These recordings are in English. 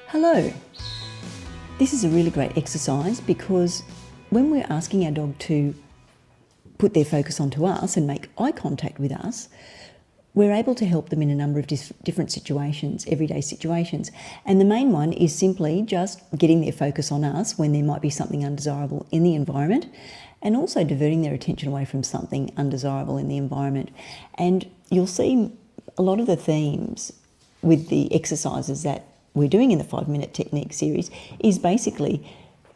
Hello. This is a really great exercise because when we're asking our dog to put their focus onto us and make eye contact with us, we're able to help them in a number of different situations, everyday situations. And the main one is simply just getting their focus on us when there might be something undesirable in the environment, and also diverting their attention away from something undesirable in the environment. And you'll see a lot of the themes with the exercises that we're doing in the 5-minute technique series is basically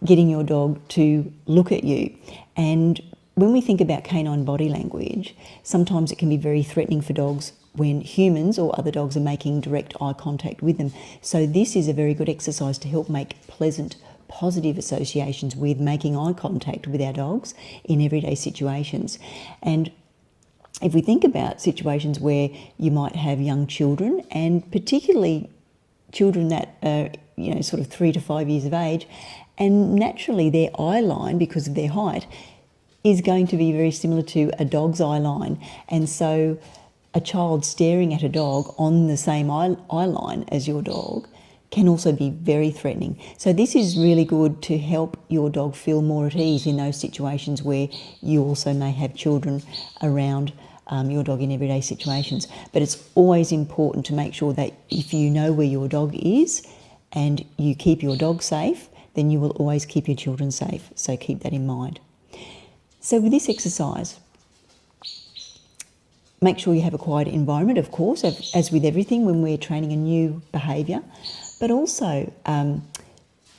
getting your dog to look at you. And when we think about canine body language, sometimes it can be very threatening for dogs when humans or other dogs are making direct eye contact with them. So this is a very good exercise to help make pleasant, positive associations with making eye contact with our dogs in everyday situations. And if we think about situations where you might have young children, and particularly children that are, sort of 3 to 5 years of age, and naturally their eye line, because of their height, is going to be very similar to a dog's eye line. And so a child staring at a dog on the same eye line as your dog can also be very threatening. So this is really good to help your dog feel more at ease in those situations where you also may have children around your dog in everyday situations. But it's always important to make sure that if you know where your dog is and you keep your dog safe, then you will always keep your children safe. So keep that in mind. So with this exercise, make sure you have a quiet environment, of course, as with everything when we're training a new behaviour, but also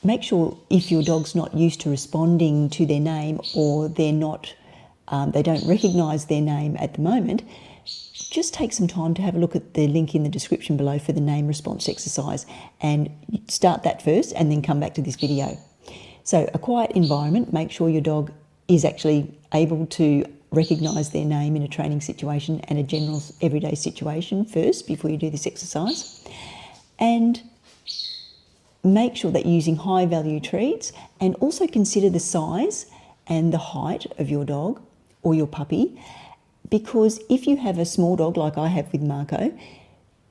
make sure if your dog's not used to responding to their name, or they don't recognise their name at the moment, just take some time to have a look at the link in the description below for the name response exercise, and start that first and then come back to this video. So a quiet environment, make sure your dog is actually able to recognise their name in a training situation and a general everyday situation first before you do this exercise. And make sure that you're using high value treats, and also consider the size and the height of your dog or your puppy, because if you have a small dog like I have with Marco,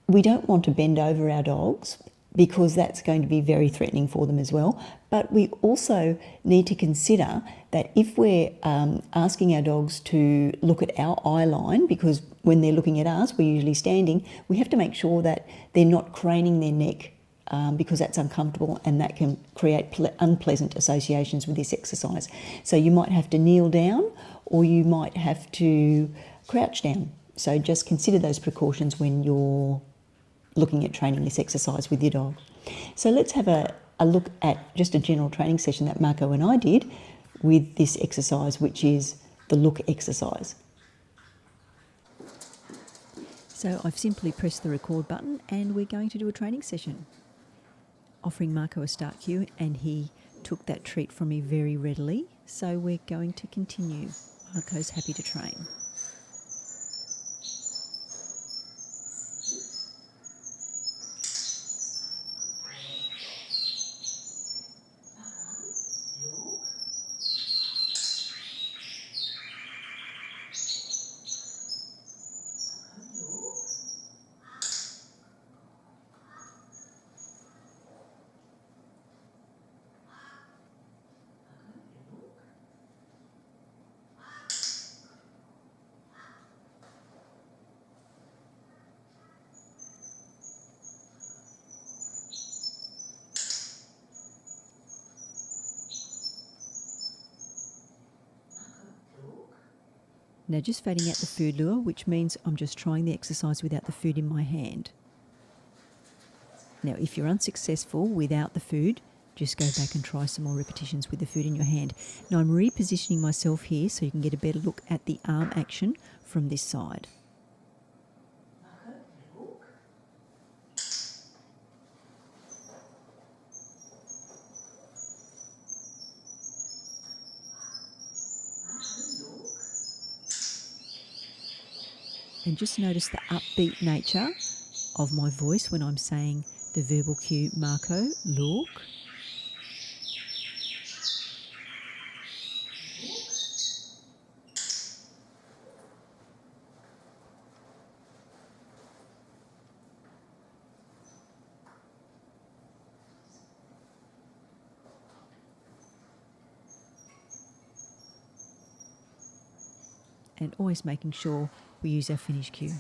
we don't want to bend over our dogs because that's going to be very threatening for them as well. But we also need to consider that if we're asking our dogs to look at our eye line, because when they're looking at us, we're usually standing, we have to make sure that they're not craning their neck, because that's uncomfortable and that can create unpleasant associations with this exercise. So you might have to kneel down, or you might have to crouch down. So just consider those precautions when you're looking at training this exercise with your dog. So let's have a look at just a general training session that Marco and I did with this exercise, which is the look exercise. So I've simply pressed the record button and we're going to do a training session, offering Marco a start cue, and he took that treat from me very readily. So we're going to continue. Marco's happy to train. Now just fading out the food lure, which means I'm just trying the exercise without the food in my hand. Now if you're unsuccessful without the food, just go back and try some more repetitions with the food in your hand. Now I'm repositioning myself here so you can get a better look at the arm action from this side. And just notice the upbeat nature of my voice when I'm saying the verbal cue, Marco, look. and always making sure we use our finish cue.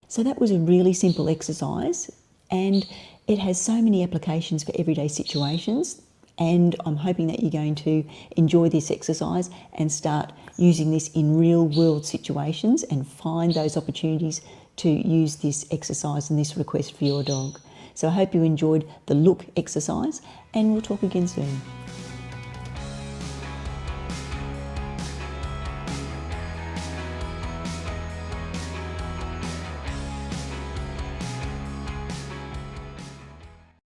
So that was a really simple exercise, and it has so many applications for everyday situations, and I'm hoping that you're going to enjoy this exercise and start using this in real world situations and find those opportunities to use this exercise and this request for your dog. So I hope you enjoyed the look exercise, and we'll talk again soon.